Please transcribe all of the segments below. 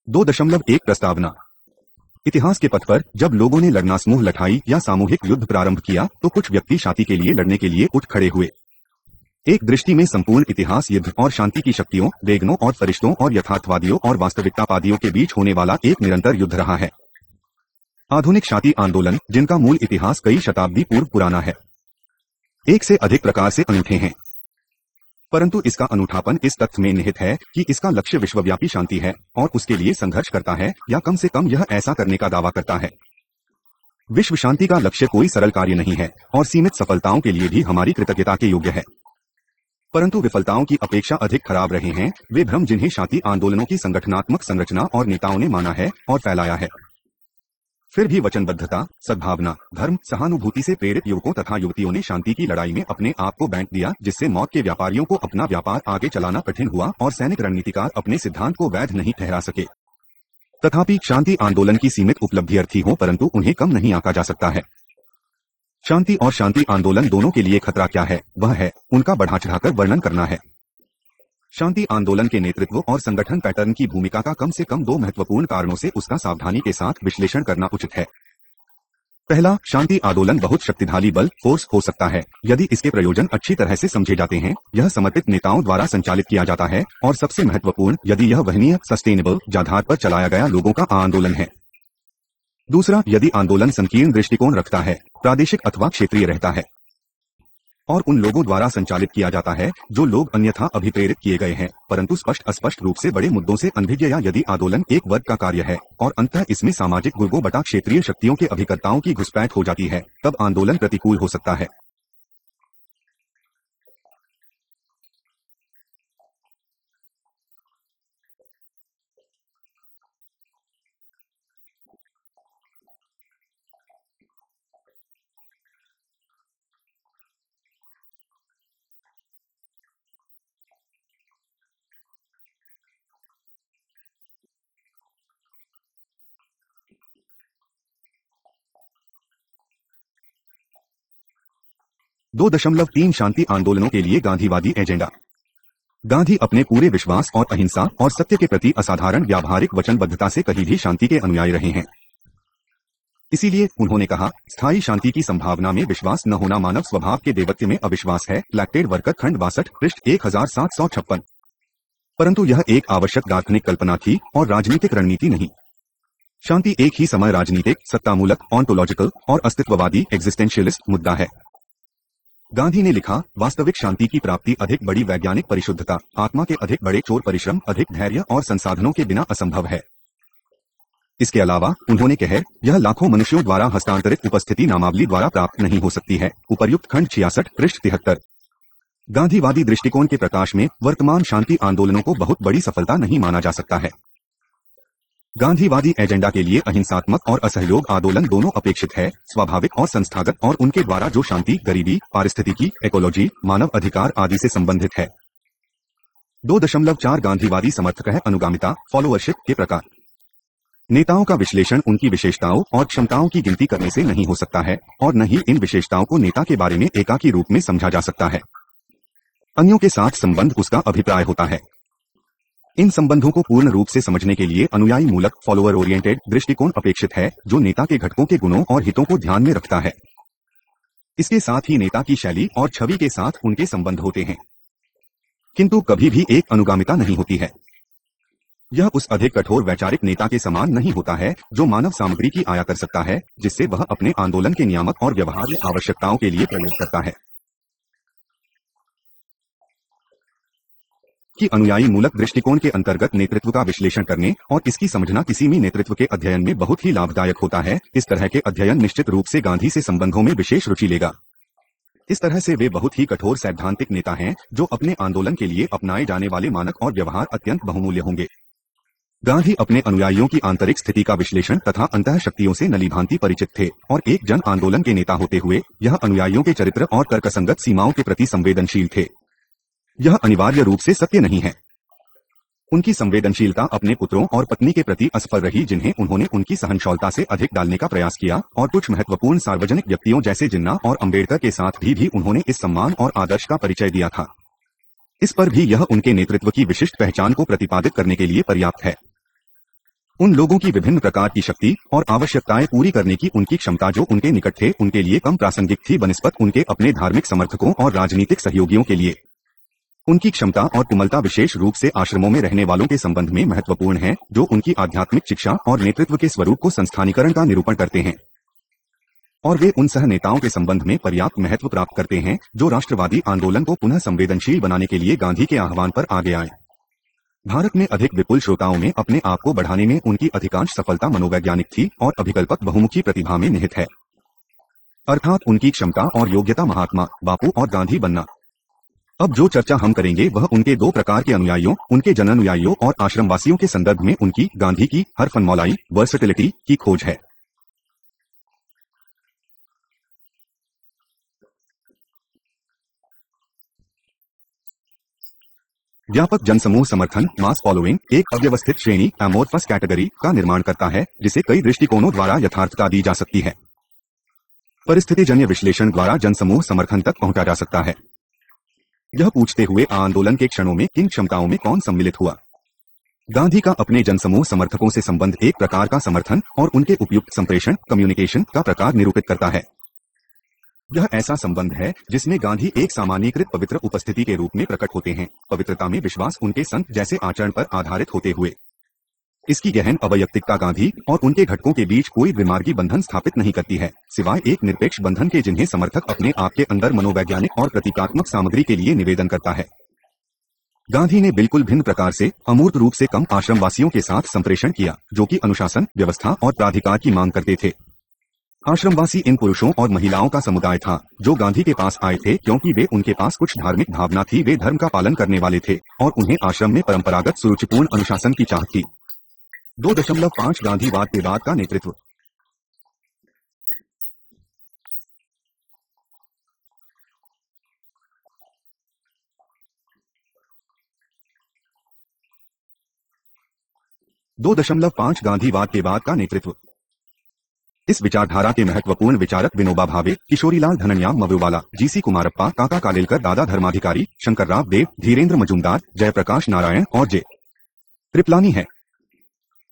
2.1 प्रस्तावना। इतिहास के पथ पर जब लोगों ने लड़ना समूह लड़ाई या सामूहिक युद्ध प्रारंभ किया तो कुछ व्यक्ति शांति के लिए लड़ने के लिए उठ खड़े हुए। एक दृष्टि में संपूर्ण इतिहास युद्ध और शांति की शक्तियों, वेगनों और फरिश्तों और यथार्थवादियों और वास्तविकतावादियों के बीच होने वाला एक निरंतर युद्ध रहा है। आधुनिक शांति आंदोलन, जिनका मूल इतिहास कई शताब्दी पूर्व पुराना है, एक से अधिक प्रकार से अनूठे हैं, परंतु इसका अनूठापन इस तथ्य में निहित है कि इसका लक्ष्य विश्वव्यापी शांति है और उसके लिए संघर्ष करता है, या कम से कम यह ऐसा करने का दावा करता है। विश्व शांति का लक्ष्य कोई सरल कार्य नहीं है और सीमित सफलताओं के लिए भी हमारी कृतज्ञता के योग्य है, परंतु विफलताओं की अपेक्षा अधिक खराब रहे हैं वे भ्रम जिन्हें शांति आंदोलनों की संगठनात्मक संरचना और नेताओं ने माना है और फैलाया है। फिर भी वचनबद्धता, सद्भावना, धर्म, सहानुभूति से प्रेरित युवकों तथा युवतियों ने शांति की लड़ाई में अपने आप को बांट दिया, जिससे मौत के व्यापारियों को अपना व्यापार आगे चलाना कठिन हुआ और सैनिक रणनीतिकार अपने सिद्धांत को वैध नहीं ठहरा सके। तथापि शांति आंदोलन की सीमित उपलब्धि अर्थी हो, परंतु उन्हें कम नहीं आंका जा सकता है। शांति और शांति आंदोलन दोनों के लिए खतरा क्या है, वह है उनका बढ़ा चढ़ाकर वर्णन करना है। शांति आंदोलन के नेतृत्व और संगठन पैटर्न की भूमिका का कम से कम दो महत्वपूर्ण कारणों से उसका सावधानी के साथ विश्लेषण करना उचित है। पहला, शांति आंदोलन बहुत शक्तिशाली बल फोर्स हो सकता है यदि इसके प्रयोजन अच्छी तरह से समझे जाते हैं। यह समर्पित नेताओं द्वारा संचालित किया जाता है और सबसे महत्वपूर्ण, यदि यह वहनीय सस्टेनेबल आधार पर चलाया गया लोगों का आंदोलन है। दूसरा, यदि आंदोलन संकीर्ण दृष्टिकोण रखता है, प्रादेशिक अथवा क्षेत्रीय रहता है और उन लोगों द्वारा संचालित किया जाता है जो लोग अन्यथा अभिप्रेरित किए गए हैं, परंतु स्पष्ट अस्पष्ट रूप से बड़े मुद्दों से अनभिज्ञ, या यदि आंदोलन एक वर्ग का कार्य है और अंततः इसमें सामाजिक गुर्गों बटा क्षेत्रीय शक्तियों के अभिकर्ताओं की घुसपैठ हो जाती है, तब आंदोलन प्रतिकूल हो सकता है। दो 2.3 शांति आंदोलनों के लिए गांधीवादी एजेंडा। गांधी अपने पूरे विश्वास और अहिंसा और सत्य के प्रति असाधारण व्यावहारिक वचनबद्धता से कहीं भी शांति के अनुयायी रहे हैं। इसीलिए उन्होंने कहा, स्थायी शांति की संभावना में विश्वास न होना मानव स्वभाव के देवत्व में अविश्वास है। लैक्टेड वर्कर खंड 62 पृष्ठ 1756। परंतु यह एक आवश्यक दार्शनिक कल्पना थी और राजनीतिक रणनीति नहीं। शांति एक ही समय राजनीतिक, सत्तामूलक, ऑन्टोलॉजिकल और अस्तित्ववादी एग्जिस्टेंशियलिस्ट मुद्दा है। गांधी ने लिखा, वास्तविक शांति की प्राप्ति अधिक बड़ी वैज्ञानिक परिशुद्धता, आत्मा के अधिक बड़े चोर परिश्रम, अधिक धैर्य और संसाधनों के बिना असंभव है। इसके अलावा उन्होंने कहा, यह लाखों मनुष्यों द्वारा हस्तांतरित उपस्थिति नामावली द्वारा प्राप्त नहीं हो सकती है। उपर्युक्त खंड 66 पृष्ठ 73। गांधीवादी दृष्टिकोण के प्रकाश में वर्तमान शांति आंदोलनों को बहुत बड़ी सफलता नहीं माना जा सकता है। गांधीवादी एजेंडा के लिए अहिंसात्मक और असहयोग आंदोलन दोनों अपेक्षित है, स्वाभाविक और संस्थागत, और उनके द्वारा जो शांति, गरीबी, पारिस्थितिकी, इकोलॉजी, मानव अधिकार आदि से संबंधित है। 2.4 गांधीवादी समर्थक है अनुगामिता, फॉलोअरशिप के प्रकार। नेताओं का विश्लेषण उनकी विशेषताओं और क्षमताओं की गिनती करने से नहीं हो सकता है और न ही इन विशेषताओं को नेता के बारे में एकाकी रूप में समझा जा सकता है। अन्यों के साथ संबंध उसका अभिप्राय होता है। इन संबंधों को पूर्ण रूप से समझने के लिए अनुयायी मूलक, फॉलोअर ओरिएंटेड दृष्टिकोण अपेक्षित है जो नेता के घटकों के गुणों और हितों को ध्यान में रखता है। इसके साथ ही नेता की शैली और छवि के साथ उनके संबंध होते हैं, किंतु कभी भी एक अनुगामिता नहीं होती है। यह उस अधिक कठोर वैचारिक नेता के समान नहीं होता है जो मानव सामग्री की आया कर सकता है जिससे वह अपने आंदोलन के नियामक और व्यवहार्य आवश्यकताओं के लिए प्रयोग करता है। कि अनुयायी मूलक दृष्टिकोण के अंतर्गत नेतृत्व का विश्लेषण करने और इसकी समझना किसी भी नेतृत्व के अध्ययन में बहुत ही लाभदायक होता है। इस तरह के अध्ययन निश्चित रूप से गांधी से संबंधों में विशेष रुचि लेगा। इस तरह से वे बहुत ही कठोर सैद्धांतिक नेता हैं जो अपने आंदोलन के लिए अपनाए जाने वाले मानक और व्यवहार अत्यंत बहुमूल्य होंगे। गांधी अपने अनुयायियों की आंतरिक स्थिति का विश्लेषण तथा अंतः शक्तियों से नलीभांति परिचित थे और एक जन आंदोलन के नेता होते हुए यह अनुयायियों के चरित्र और तर्कसंगत सीमाओं के प्रति संवेदनशील थे। यह अनिवार्य रूप से सत्य नहीं है। उनकी संवेदनशीलता अपने पुत्रों और पत्नी के प्रति असफल रही जिन्हें उन्होंने उनकी सहनशीलता से अधिक डालने का प्रयास किया, और कुछ महत्वपूर्ण सार्वजनिक व्यक्तियों जैसे जिन्ना और अंबेडकर के साथ भी उन्होंने इस सम्मान और आदर्श का परिचय दिया था। इस पर भी यह उनके नेतृत्व की विशिष्ट पहचान को प्रतिपादित करने के लिए पर्याप्त है। उन लोगों की विभिन्न प्रकार की शक्ति और आवश्यकताएं पूरी करने की उनकी क्षमता जो उनके निकट थे उनके लिए कम प्रासंगिक थी बनिस्बत उनके अपने धार्मिक समर्थकों और राजनीतिक सहयोगियों के लिए। उनकी क्षमता और कुमलता विशेष रूप से आश्रमों में रहने वालों के संबंध में महत्वपूर्ण है, जो उनकी आध्यात्मिक शिक्षा और नेतृत्व के स्वरूप को संस्थानीकरण का निरूपण करते हैं। और वे उन सह नेताओं के संबंध में पर्याप्त महत्व प्राप्त करते हैं जो राष्ट्रवादी आंदोलन को पुनः संवेदनशील बनाने के लिए गांधी के आह्वान पर आगे आए। भारत में अधिक विपुल श्रोताओं में अपने आप को बढ़ाने में उनकी अधिकांश सफलता मनोवैज्ञानिक थी और अभिकल्पक बहुमुखी प्रतिभा में निहित है, अर्थात उनकी क्षमता और योग्यता महात्मा, बापू और गांधी बनना। अब जो चर्चा हम करेंगे वह उनके दो प्रकार के अनुयायियों, उनके जनानुयायियों और आश्रमवासियों के संदर्भ में उनकी, गांधी की हरफनमौलाई वर्सेटिलिटी की खोज है। व्यापक जनसमूह समर्थन मास फॉलोइंग एक अव्यवस्थित श्रेणी एमोर्फस कैटेगरी का निर्माण करता है जिसे कई दृष्टिकोणों द्वारा यथार्थता दी जा सकती है। परिस्थितिजन्य विश्लेषण द्वारा जनसमूह समर्थन तक पहुंचा जा सकता है, यह पूछते हुए आंदोलन के क्षणों में किन क्षमताओं में कौन सम्मिलित हुआ। गांधी का अपने जनसमूह समर्थकों से संबंध एक प्रकार का समर्थन और उनके उपयुक्त संप्रेषण कम्युनिकेशन का प्रकार निरूपित करता है। यह ऐसा संबंध है जिसमें गांधी एक सामान्यीकृत पवित्र उपस्थिति के रूप में प्रकट होते हैं, पवित्रता में विश्वास उनके संत जैसे आचरण पर आधारित होते हुए। इसकी गहन अवैयक्तिकता गांधी और उनके घटकों के बीच कोई द्विमार्गी बंधन स्थापित नहीं करती है, सिवाय एक निरपेक्ष बंधन के जिन्हें समर्थक अपने आप के अंदर मनोवैज्ञानिक और प्रतीकात्मक सामग्री के लिए निवेदन करता है। गांधी ने बिल्कुल भिन्न प्रकार से अमूर्त रूप से कम आश्रमवासियों के साथ संप्रेषण किया जो कि अनुशासन, व्यवस्था और प्राधिकार की मांग करते थे। आश्रमवासी इन पुरुषों और महिलाओं का समुदाय था जो गांधी के पास आए थे क्योंकि वे उनके पास कुछ धार्मिक भावना थी, वे धर्म का पालन करने वाले थे और उन्हें आश्रम में परंपरागत सुरुचिपूर्ण अनुशासन की चाह थी। 2.5 गांधीवाद के बाद का नेतृत्व। गांधीवाद के बाद का नेतृत्व। इस विचारधारा के महत्वपूर्ण विचारक विनोबा भावे, किशोरीलाल धनन्या मवुवाला, जीसी कुमारप्पा, काका कालेलकर, दादा धर्माधिकारी, शंकरराव देव, धीरेन्द्र मजूमदार, जयप्रकाश नारायण और जे कृपलानी है।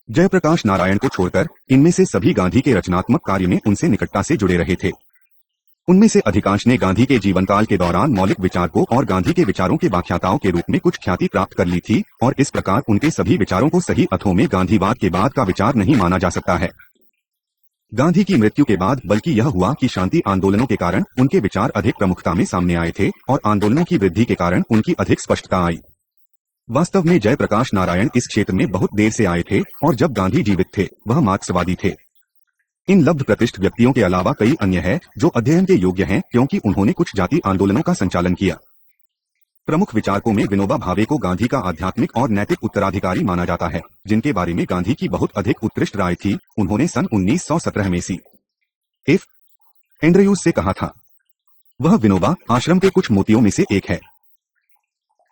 जयप्रकाश नारायण को छोड़कर इनमें से सभी गांधी के रचनात्मक कार्य में उनसे निकटता से जुड़े रहे थे। उनमें से अधिकांश ने गांधी के जीवनकाल के दौरान मौलिक विचारकों और गांधी के विचारों के व्याख्याताओं के रूप में कुछ ख्याति प्राप्त कर ली थी और इस प्रकार उनके सभी विचारों को सही अर्थों में गांधीवाद के बाद का विचार नहीं माना जा सकता है। गांधी की मृत्यु के बाद बल्कि यह हुआ कि शांति आंदोलनों के कारण उनके विचार अधिक प्रमुखता में सामने आए थे और आंदोलनों की वृद्धि के कारण उनकी अधिक स्पष्टता आई। वास्तव में जयप्रकाश नारायण इस क्षेत्र में बहुत देर से आए थे और जब गांधी जीवित थे वह मार्क्सवादी थे। इन लब्ध प्रतिष्ठ व्यक्तियों के अलावा कई अन्य हैं जो अध्ययन के योग्य हैं क्योंकि उन्होंने कुछ जाति आंदोलनों का संचालन किया। प्रमुख विचारकों में विनोबा भावे को गांधी का आध्यात्मिक और नैतिक उत्तराधिकारी माना जाता है, जिनके बारे में गांधी की बहुत अधिक उत्कृष्ट राय थी। उन्होंने सन 1917 में सी एफ एंड्रयूज से कहा था, वह विनोबा आश्रम के कुछ मोतियों में से एक है।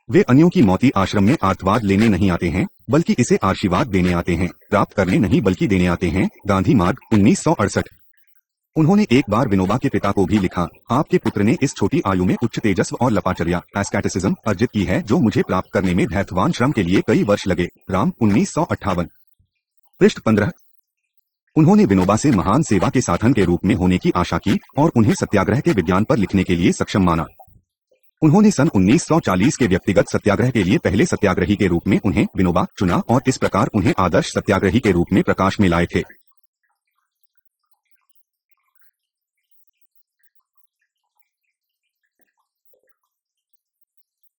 वे अन्यों की मौती आश्रम में आर्तवाद लेने नहीं आते हैं बल्कि इसे आशीर्वाद देने आते हैं, प्राप्त करने नहीं बल्कि देने आते हैं। गांधी मार्ग 1968। उन्होंने एक बार विनोबा के पिता को भी लिखा, आपके पुत्र ने इस छोटी आयु में उच्च तेजस्व और लपाचर्या एस्केटिसिज्म अर्जित की है जो मुझे प्राप्त करने में धैर्यवान श्रम के लिए कई वर्ष लगे। राम 1958 पृष्ठ 15। उन्होंने विनोबा से महान सेवा के साधन के रूप में होने की आशा की और उन्हें सत्याग्रह के विज्ञान पर लिखने के लिए सक्षम माना। उन्होंने सन 1940 के व्यक्तिगत सत्याग्रह के लिए पहले सत्याग्रही के रूप में उन्हें विनोबा चुना और इस प्रकार उन्हें आदर्श सत्याग्रही के रूप में प्रकाश में लाए थे।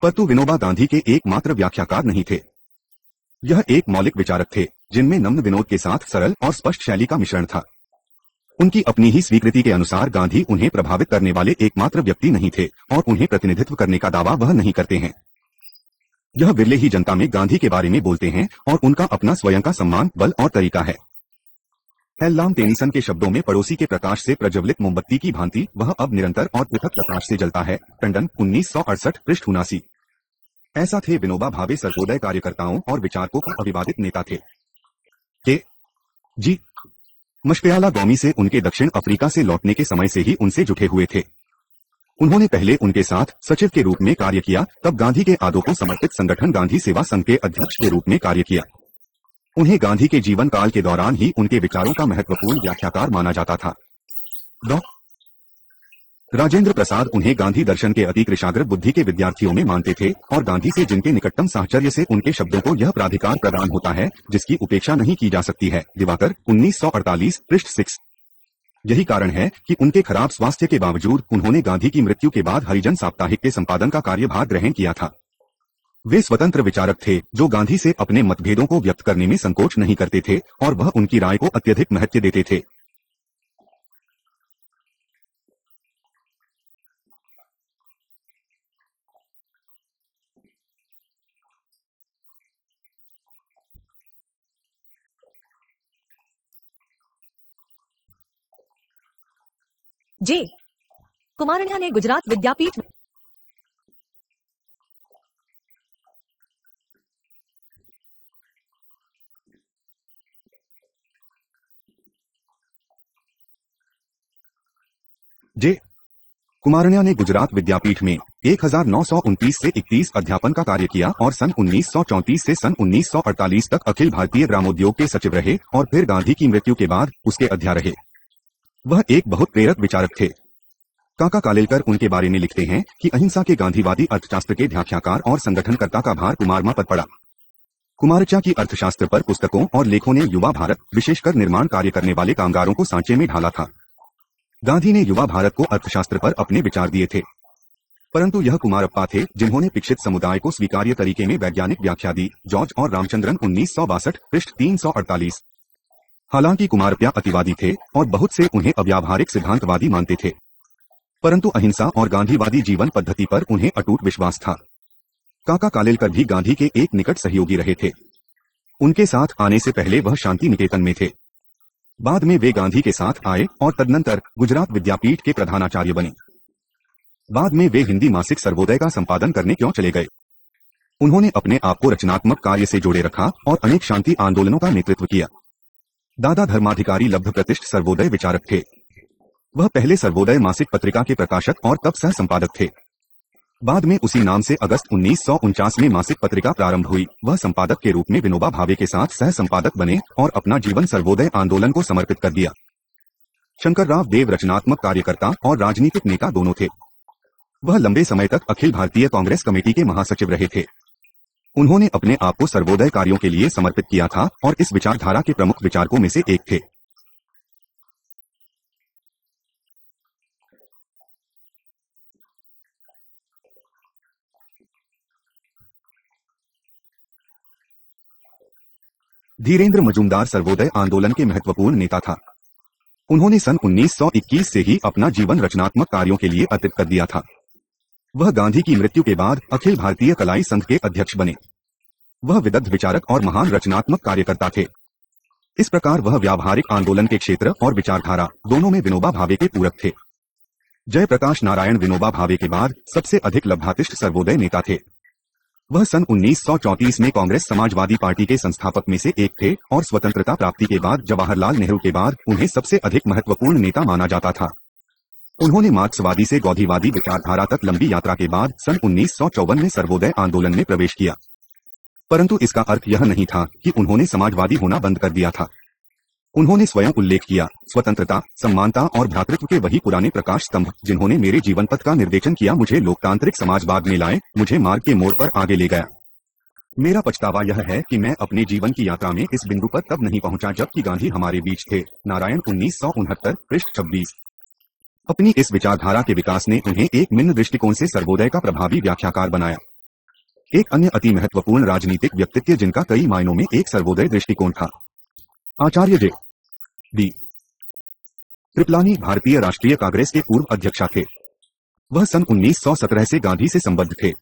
परंतु विनोबा गांधी के एकमात्र व्याख्याकार नहीं थे। यह एक मौलिक विचारक थे जिनमें नम्र विनोद के साथ सरल और स्पष्ट शैली का मिश्रण था। उनकी अपनी ही स्वीकृति के अनुसार गांधी उन्हें प्रभावित करने वाले एकमात्र व्यक्ति नहीं थे और उन्हें प्रतिनिधित्व करने का दावा वह नहीं करते हैं। यह विरले ही जनता में गांधी के बारे में बोलते हैं और उनका अपना स्वयं का सम्मान, बल और तरीका है। एल्लाम टेनिसन के शब्दों में पड़ोसी के प्रकाश से प्रज्वलित मोमबत्ती की भांति वह अब निरंतर और पृथक प्रकाश से जलता है। टंडन 1968 पृष्ठ 79। ऐसा थे विनोबा भावे सर्वोदय कार्यकर्ताओं और विचारकों का अविवादित नेता थे। के जी मशकयाला गौमी से उनके दक्षिण अफ्रीका से लौटने के समय से ही उनसे जुटे हुए थे। उन्होंने पहले उनके साथ सचिव के रूप में कार्य किया, तब गांधी के आदों को समर्पित संगठन गांधी सेवा संघ के अध्यक्ष के रूप में कार्य किया। उन्हें गांधी के जीवन काल के दौरान ही उनके विचारों का महत्वपूर्ण व्याख्याकार माना जाता था। डॉ. राजेंद्र प्रसाद उन्हें गांधी दर्शन के अति कृशाग्र बुद्धि के विद्यार्थियों में मानते थे और गांधी से जिनके निकटतम साहचर्य से उनके शब्दों को यह प्राधिकार प्रदान होता है जिसकी उपेक्षा नहीं की जा सकती है। दिवाकर 1948 पृष्ठ 6। यही कारण है कि उनके खराब स्वास्थ्य के बावजूद उन्होंने गांधी की मृत्यु के बाद हरिजन साप्ताहिक के संपादन का कार्यभार ग्रहण किया था। वे स्वतंत्र विचारक थे जो गांधी से अपने मतभेदों को व्यक्त करने में संकोच नहीं करते थे और वह उनकी राय को अत्यधिक महत्व देते थे। जे. कुमारण्या ने गुजरात विद्यापीठ जे. कुमारण्या ने गुजरात विद्यापीठ में 1929 से 31 अध्यापन का कार्य किया और सन 1934 से सन 1948 तक अखिल भारतीय ग्रामोद्योग के सचिव रहे और फिर गांधी की मृत्यु के बाद उसके अध्यक्ष रहे। वह एक बहुत प्रेरक विचारक थे। काका कालेलकर उनके बारे में लिखते हैं कि अहिंसा के गांधीवादी अर्थशास्त्र के व्याख्याकार और संगठनकर्ता का भार कुमारमा पर पड़ा। कुमारचा की अर्थशास्त्र पर पुस्तकों और लेखों ने युवा भारत, विशेषकर निर्माण कार्य करने वाले कामगारों को सांचे में ढाला था। गांधी ने युवा भारत को अर्थशास्त्र पर अपने विचार दिए थे, परंतु यह कुमारप्पा थे जिन्होंने शिक्षित समुदाय को स्वीकार्य तरीके में वैज्ञानिक व्याख्या दी। जॉर्ज और रामचंद्रन 1962 पृष्ठ 348। हालांकि कुमारप्पा अतिवादी थे और बहुत से उन्हें अव्यावहारिक सिद्धांतवादी मानते थे, परंतु अहिंसा और गांधीवादी जीवन पद्धति पर उन्हें अटूट विश्वास था। काका कालेलकर भी गांधी के एक निकट सहयोगी रहे थे। उनके साथ आने से पहले वह शांति निकेतन में थे। बाद में वे गांधी के साथ आए और तदनंतर गुजरात विद्यापीठ के प्रधानाचार्य बने। बाद में वे हिंदी मासिक सर्वोदय का संपादन करने क्यों चले गए। उन्होंने अपने आप को रचनात्मक कार्य से जोड़े रखा और अनेक शांति आंदोलनों का नेतृत्व किया। दादा धर्माधिकारी लब्ध प्रतिष्ठ सर्वोदय विचारक थे। वह पहले सर्वोदय मासिक पत्रिका के प्रकाशक और तब सह संपादक थे। बाद में उसी नाम से अगस्त 1949 में मासिक पत्रिका प्रारंभ हुई। वह संपादक के रूप में विनोबा भावे के साथ सह संपादक बने और अपना जीवन सर्वोदय आंदोलन को समर्पित कर दिया। शंकरराव देव रचनात्मक कार्यकर्ता और राजनीतिक नेता दोनों थे। वह लंबे समय तक अखिल भारतीय कांग्रेस कमेटी के महासचिव रहे थे। उन्होंने अपने आप को सर्वोदय कार्यों के लिए समर्पित किया था और इस विचारधारा के प्रमुख विचारकों में से एक थे। धीरेन्द्र मजूमदार सर्वोदय आंदोलन के महत्वपूर्ण नेता था। उन्होंने सन 1921 से ही अपना जीवन रचनात्मक कार्यों के लिए अर्पित कर दिया था। वह गांधी की मृत्यु के बाद अखिल भारतीय कलाई संघ के अध्यक्ष बने। वह विदग्ध विचारक और महान रचनात्मक कार्यकर्ता थे। इस प्रकार वह व्यावहारिक आंदोलन के क्षेत्र और विचारधारा दोनों में विनोबा भावे के पूरक थे। जयप्रकाश नारायण विनोबा भावे के बाद सबसे अधिक लब्धातिष्ठ सर्वोदय नेता थे। वह सन 1934 में कांग्रेस समाजवादी पार्टी के संस्थापक में से एक थे और स्वतंत्रता प्राप्ति के बाद जवाहरलाल नेहरू के बाद उन्हें सबसे अधिक महत्वपूर्ण नेता माना जाता था। उन्होंने मार्क्सवादी से गौधीवादी विचारधारा तक लंबी यात्रा के बाद सन 1954 में सर्वोदय आंदोलन में प्रवेश किया, परंतु इसका अर्थ यह नहीं था कि उन्होंने समाजवादी होना बंद कर दिया था। उन्होंने स्वयं उल्लेख किया, स्वतंत्रता, समानता और भ्रातृत्व के वही पुराने प्रकाश स्तंभ जिन्होंने मेरे जीवन पथ का निर्देशन किया, मुझे लोकतांत्रिक समाजवाद में लाए, मुझे मार्ग के मोड़ पर आगे ले गया। मेरा पछतावा यह है कि मैं अपने जीवन की यात्रा में इस बिंदु पर तब नहीं पहुंचा जबकि गांधी हमारे बीच थे। नारायण 1969 पृष्ठ 26। अपनी इस विचारधारा के विकास ने उन्हें एक भिन्न दृष्टिकोण से सर्वोदय का प्रभावी व्याख्याकार बनाया। एक अन्य अति महत्वपूर्ण राजनीतिक व्यक्तित्व जिनका कई मायनों में एक सर्वोदय दृष्टिकोण था, आचार्य जे. डी. कृपलानी भारतीय राष्ट्रीय कांग्रेस के पूर्व अध्यक्ष थे। वह सन 1917 से गांधी से संबद्ध थे।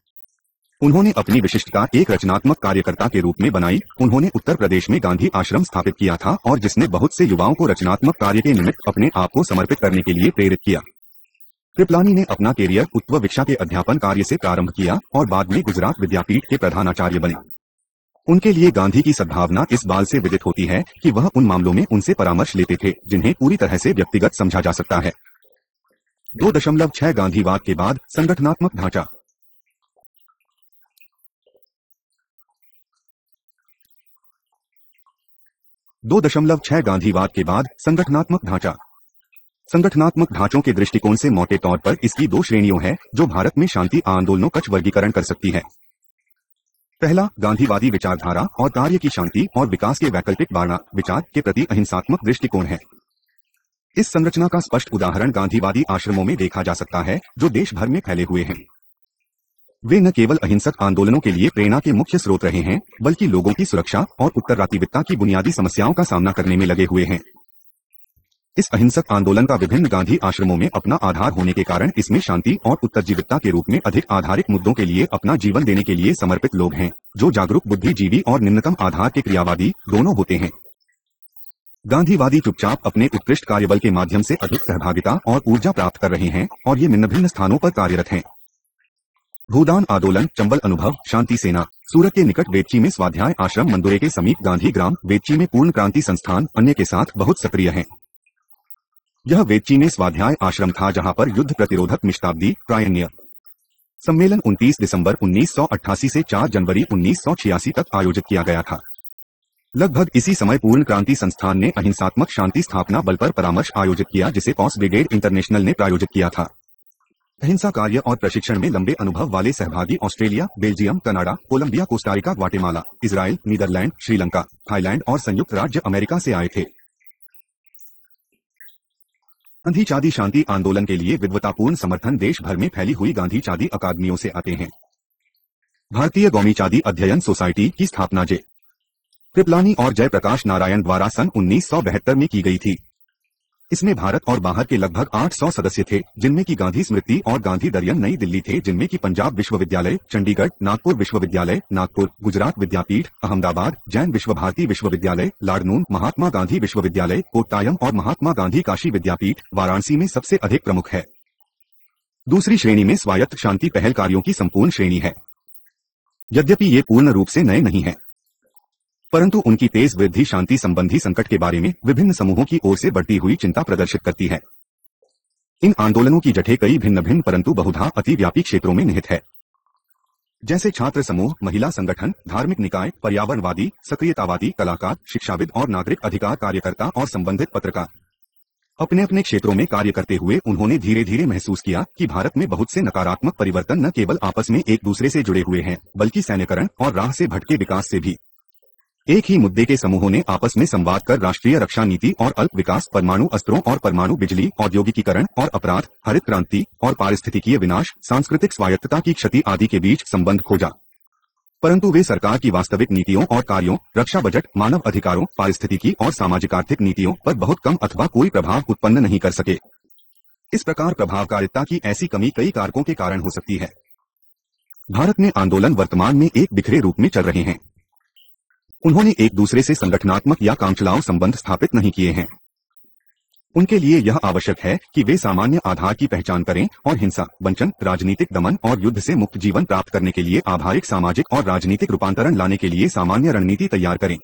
उन्होंने अपनी विशिष्टता एक रचनात्मक कार्यकर्ता के रूप में बनाई। उन्होंने उत्तर प्रदेश में गांधी आश्रम स्थापित किया था और जिसने बहुत से युवाओं को रचनात्मक कार्य के निमित्त अपने आप को समर्पित करने के लिए प्रेरित किया। कृपलानी ने अपना कैरियर उत्तर विक्षा के अध्यापन कार्य से प्रारंभ किया और बाद में गुजरात विद्यापीठ के प्रधानाचार्य बने। उनके लिए गांधी की सद्भावना इस बात से विदित होती है कि वह उन मामलों में उनसे परामर्श लेते थे जिन्हें पूरी तरह से व्यक्तिगत समझा जा सकता है। 2.6 गांधीवाद के बाद संगठनात्मक ढांचा। 2.6 गांधीवाद के बाद संगठनात्मक ढांचा। संगठनात्मक ढांचों के दृष्टिकोण से मोटे तौर पर इसकी दो श्रेणियों है जो भारत में शांति आंदोलनों का वर्गीकरण कर सकती है। पहला, गांधीवादी विचारधारा और कार्य की शांति और विकास के वैकल्पिक वारणा विचार के प्रति अहिंसात्मक दृष्टिकोण है। इस संरचना का स्पष्ट उदाहरण गांधीवादी आश्रमों में देखा जा सकता है जो देश भर में फैले हुए हैं। वे न केवल अहिंसक आंदोलनों के लिए प्रेरणा के मुख्य स्रोत रहे हैं बल्कि लोगों की सुरक्षा और उत्तरदायित्व की बुनियादी समस्याओं का सामना करने में लगे हुए हैं। इस अहिंसक आंदोलन का विभिन्न गांधी आश्रमों में अपना आधार होने के कारण इसमें शांति और उत्तरजीविता के रूप में अधिक आधारिक मुद्दों के लिए अपना जीवन देने के लिए समर्पित लोग हैं जो जागरूक बुद्धिजीवी और निम्नतम आधार के क्रियावादी दोनों होते हैं। गांधीवादी चुपचाप अपने उत्कृष्ट कार्यबल के माध्यम से अधिक सहभागिता और ऊर्जा प्राप्त कर रहे हैं और ये भिन्न भिन्न स्थानों पर कार्यरत हैं। भूदान आंदोलन, चंबल अनुभव, शांति सेना, सूरत के निकट वेदची में स्वाध्याय आश्रम, मंदुरे के समीप गांधी ग्राम, वेदची में पूर्ण क्रांति संस्थान अन्य के साथ बहुत सक्रिय हैं। यह वेदची में स्वाध्याय आश्रम था जहां पर युद्ध प्रतिरोधक मिशताब्दी प्रायण्य सम्मेलन 29 दिसंबर 1988 से 4 जनवरी 1986 तक आयोजित किया गया था। लगभग इसी समय पूर्ण क्रांति संस्थान ने अहिंसात्मक शांति स्थापना बल पर परामर्श आयोजित किया जिसे पॉस ब्रिगेड इंटरनेशनल ने प्रायोजित किया था। अहिंसा कार्य और प्रशिक्षण में लंबे अनुभव वाले सहभागी Australia, Belgium, Canada, Colombia, Costa Rica, Guatemala, Israel, Netherlands, Sri Lanka, Thailand और संयुक्त राज्य अमेरिका से आए थे। गांधी चादी शांति आंदोलन के लिए विद्वतापूर्ण समर्थन देश भर में फैली हुई गांधी चादी अकादमियों से आते हैं। भारतीय कौमी चादी अध्ययन सोसाइटी की स्थापना जे कृपलानी और जयप्रकाश नारायण द्वारा सन 1972 में की गई थी। इसमें भारत और बाहर के लगभग 800 सदस्य थे जिनमें की गांधी स्मृति और गांधी दर्यन नई दिल्ली थे जिनमें की पंजाब विश्वविद्यालय, चंडीगढ़, नागपुर विश्वविद्यालय, नागपुर, गुजरात विद्यापीठ, अहमदाबाद, जैन विश्व भारती विश्वविद्यालय, लाडनून, महात्मा गांधी विश्वविद्यालय, कोट्टायम और महात्मा गांधी काशी विद्यापीठ वाराणसी में सबसे अधिक प्रमुख है। दूसरी श्रेणी में स्वायत्त शांति पहल कार्यों की संपूर्ण श्रेणी है। यद्यपि ये पूर्ण रूप से नए नहीं है परंतु उनकी तेज वृद्धि शांति संबंधी संकट के बारे में विभिन्न समूहों की ओर से बढ़ती हुई चिंता प्रदर्शित करती है। इन आंदोलनों की जड़ें कई भिन्न भिन्न परंतु बहुधा अतिव्यापी क्षेत्रों में निहित है, जैसे छात्र समूह, महिला संगठन, धार्मिक निकाय, पर्यावरणवादी, सक्रियतावादी, कलाकार, शिक्षाविद और नागरिक अधिकार कार्यकर्ता और संबंधित पत्रकार। अपने अपने क्षेत्रों में कार्य करते हुए उन्होंने धीरे धीरे महसूस किया कि भारत में बहुत से नकारात्मक परिवर्तन न केवल आपस में एक दूसरे से जुड़े हुए हैं बल्कि सैन्यकरण और राह से भटके विकास से भी। एक ही मुद्दे के समूहों ने आपस में संवाद कर राष्ट्रीय रक्षा नीति और अल्प विकास, परमाणु अस्त्रों और परमाणु बिजली, औद्योगिकीकरण और अपराध, हरित क्रांति और पारिस्थितिकीय विनाश, सांस्कृतिक स्वायत्तता की क्षति आदि के बीच संबंध खोजा। परंतु वे सरकार की वास्तविक नीतियों और कार्यों, रक्षा बजट, मानव अधिकारों, पारिस्थितिकी और सामाजिक आर्थिक नीतियों पर बहुत कम अथवा कोई प्रभाव उत्पन्न नहीं कर सके। इस प्रकार प्रभावकारिता की ऐसी कमी कई कारकों के कारण हो सकती है। भारत में आंदोलन वर्तमान में एक बिखरे रूप में चल रहे हैं। उन्होंने एक दूसरे से संगठनात्मक या कामचलाऊ संबंध स्थापित नहीं किए हैं। उनके लिए यह आवश्यक है कि वे सामान्य आधार की पहचान करें और हिंसा, वंचन, राजनीतिक दमन और युद्ध से मुक्त जीवन प्राप्त करने के लिए आभारिक सामाजिक और राजनीतिक रूपांतरण लाने के लिए सामान्य रणनीति तैयार करें।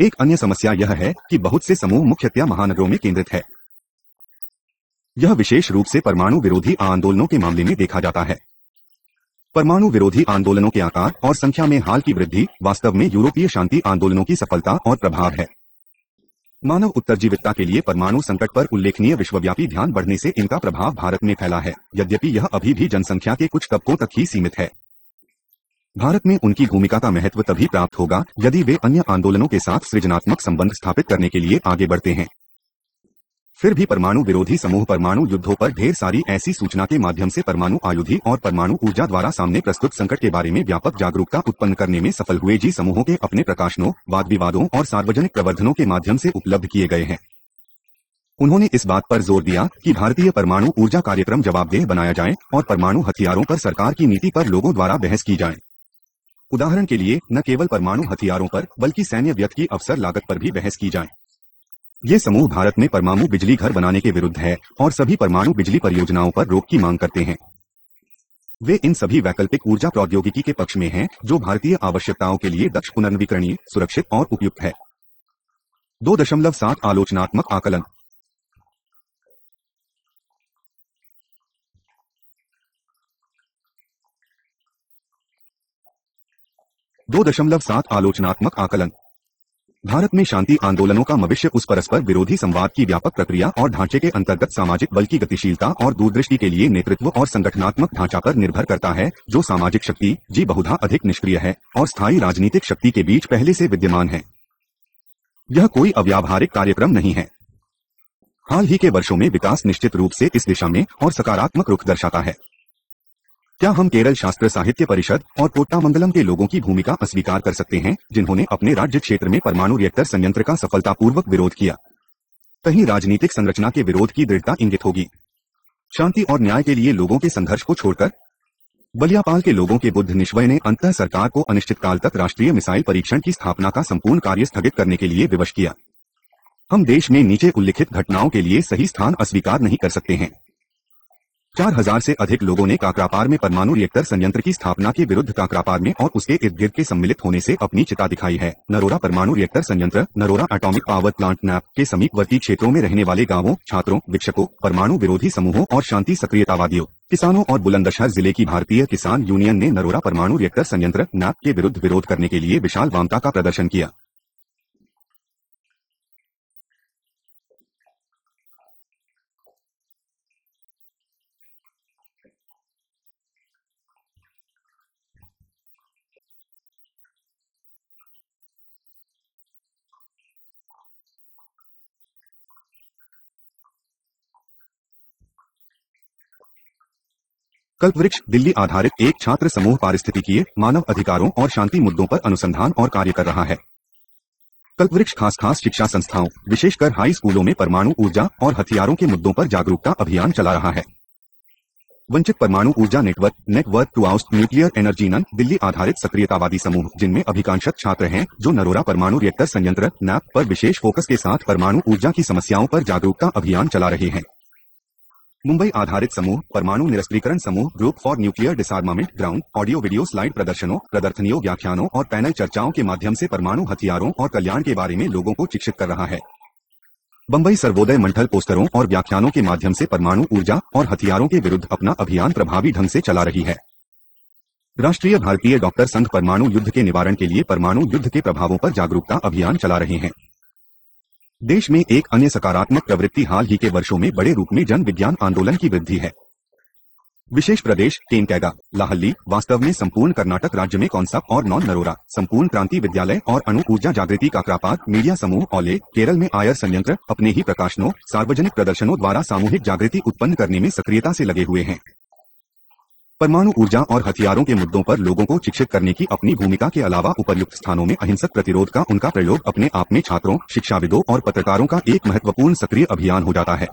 एक अन्य समस्या यह है कि बहुत से समूह मुख्यतया महानगरों में केंद्रित है। यह विशेष रूप से परमाणु विरोधी आंदोलनों के मामले में देखा जाता है। परमाणु विरोधी आंदोलनों के आकार और संख्या में हाल की वृद्धि वास्तव में यूरोपीय शांति आंदोलनों की सफलता और प्रभाव है। मानव उत्तरजीविता के लिए परमाणु संकट पर उल्लेखनीय विश्वव्यापी ध्यान बढ़ने से इनका प्रभाव भारत में फैला है, यद्यपि यह अभी भी जनसंख्या के कुछ तबकों तक ही सीमित है। भारत में उनकी भूमिका का महत्व तभी प्राप्त होगा यदि वे अन्य आंदोलनों के साथ सृजनात्मक संबंध स्थापित करने के लिए आगे बढ़ते हैं। फिर भी परमाणु विरोधी समूह परमाणु युद्धों पर ढेर सारी ऐसी सूचना के माध्यम से परमाणु आयुधि और परमाणु ऊर्जा द्वारा सामने प्रस्तुत संकट के बारे में व्यापक जागरूकता उत्पन्न करने में सफल हुए जी समूहों के अपने प्रकाशनों, वाद विवादों और सार्वजनिक प्रवर्धनों के माध्यम से उपलब्ध किए गए हैं। उन्होंने इस बात पर जोर दिया कि भारतीय परमाणु ऊर्जा कार्यक्रम जवाबदेह बनाया जाए और परमाणु हथियारों पर सरकार की नीति पर लोगों द्वारा बहस की जाए। उदाहरण के लिए न केवल परमाणु हथियारों पर बल्कि सैन्य व्यय की अवसर लागत पर भी बहस की जाए। ये समूह भारत में परमाणु बिजली घर बनाने के विरुद्ध है और सभी परमाणु बिजली परियोजनाओं पर रोक की मांग करते हैं। वे इन सभी वैकल्पिक ऊर्जा प्रौद्योगिकी के पक्ष में हैं जो भारतीय आवश्यकताओं के लिए दक्ष, पुनर्नवीकरणीय, सुरक्षित और उपयुक्त है। 2.7 आलोचनात्मक आकलन। 2.7 आलोचनात्मक आकलन। भारत में शांति आंदोलनों का भविष्य उस परस्पर विरोधी संवाद की व्यापक प्रक्रिया और ढांचे के अंतर्गत सामाजिक बल की गतिशीलता और दूरदृष्टि के लिए नेतृत्व और संगठनात्मक ढांचा पर निर्भर करता है, जो सामाजिक शक्ति जी बहुधा अधिक निष्क्रिय है और स्थायी राजनीतिक शक्ति के बीच पहले से विद्यमान है। यह कोई अव्यावहारिक कार्यक्रम नहीं है। हाल ही के वर्षों में विकास निश्चित रूप से इस दिशा में और सकारात्मक रुख दर्शाता है। क्या हम केरल शास्त्र साहित्य परिषद और कोट्टामंगलम के लोगों की भूमिका अस्वीकार कर सकते हैं, जिन्होंने अपने राज्य क्षेत्र में परमाणु रिएक्टर संयंत्र का सफलतापूर्वक विरोध किया? कहीं राजनीतिक संरचना के विरोध की दृढ़ता इंगित होगी। शांति और न्याय के लिए लोगों के संघर्ष को छोड़कर बलियापाल के लोगों के बुद्ध निश्चय ने अंततः सरकार को अनिश्चितकाल तक राष्ट्रीय मिसाइल परीक्षण की स्थापना का संपूर्ण कार्य स्थगित करने के लिए विवश किया। हम देश में नीचे उल्लिखित घटनाओं के लिए सही स्थान अस्वीकार नहीं कर सकते हैं। 4000 से अधिक लोगों ने काकरापार में परमाणु रिएक्टर संयंत्र की स्थापना के विरुद्ध काकरापार में और उसके इर्द गिर्द के सम्मिलित होने से अपनी चिता दिखाई है। नरोरा परमाणु रिएक्टर संयंत्र, Narora atomic power plant nap के समीपवर्ती क्षेत्रों में रहने वाले गांवों, छात्रों, शिक्षकों, परमाणु विरोधी समूहों और शांति सक्रियतावादियों, किसानों और बुलंदशहर जिले की भारतीय किसान यूनियन ने नरोरा परमाणु रिएक्टर संयंत्र नैप के विरुद्ध विरोध करने के लिए विशाल वामता का प्रदर्शन किया। कल्पवृक्ष दिल्ली आधारित एक छात्र समूह पारिस्थितिकीय, मानव अधिकारों और शांति मुद्दों पर अनुसंधान और कार्य कर रहा है। कल्पवृक्ष खास शिक्षा संस्थाओं, विशेषकर हाई स्कूलों में परमाणु ऊर्जा और हथियारों के मुद्दों पर जागरूकता अभियान चला रहा है। वंचित परमाणु ऊर्जा network to oust nuclear energy none Delhi आधारित सक्रियतावादी समूह, जिनमें अधिकांशत छात्र हैं, जो नरोरा परमाणु रिएक्टर संयंत्र नैप पर विशेष फोकस के साथ परमाणु ऊर्जा की समस्याओं पर जागरूकता अभियान चला रहे हैं। मुंबई आधारित समूह, परमाणु निरस्त्रीकरण समूह, group for nuclear डिसआर्मामेंट ground, audio video slide प्रदर्शनों, प्रदर्शनियों, व्याख्यानों और पैनल चर्चाओं के माध्यम से परमाणु हथियारों और कल्याण के बारे में लोगों को शिक्षित कर रहा है। बंबई सर्वोदय मंडल पोस्टरों और व्याख्यानों के माध्यम से परमाणु ऊर्जा और हथियारों के विरुद्ध अपना अभियान प्रभावी ढंग से चला रही है। राष्ट्रीय भारतीय डॉक्टर संघ परमाणु युद्ध के निवारण के लिए परमाणु युद्ध के प्रभावों पर जागरूकता अभियान चला रहे हैं। देश में एक अन्य सकारात्मक प्रवृत्ति हाल ही के वर्षों में बड़े रूप में जन विज्ञान आंदोलन की वृद्धि है। विशेष प्रदेश केनकेगा, लाहल्ली, वास्तव में संपूर्ण कर्नाटक राज्य में कौनसा और नॉन नरोरा, संपूर्ण क्रांति विद्यालय और अणु ऊर्जा जागृति काकरापार, मीडिया समूह ओले, केरल में आयर संयंत्र अपने ही प्रकाशनों, सार्वजनिक प्रदर्शनों द्वारा सामूहिक जागृति उत्पन्न करने में सक्रियता से लगे हुए हैं। परमाणु ऊर्जा और हथियारों के मुद्दों पर लोगों को शिक्षित करने की अपनी भूमिका के अलावा उपर्युक्त स्थानों में अहिंसक प्रतिरोध का उनका प्रयोग अपने आप में छात्रों, शिक्षाविदों और पत्रकारों का एक महत्वपूर्ण सक्रिय अभियान हो जाता है।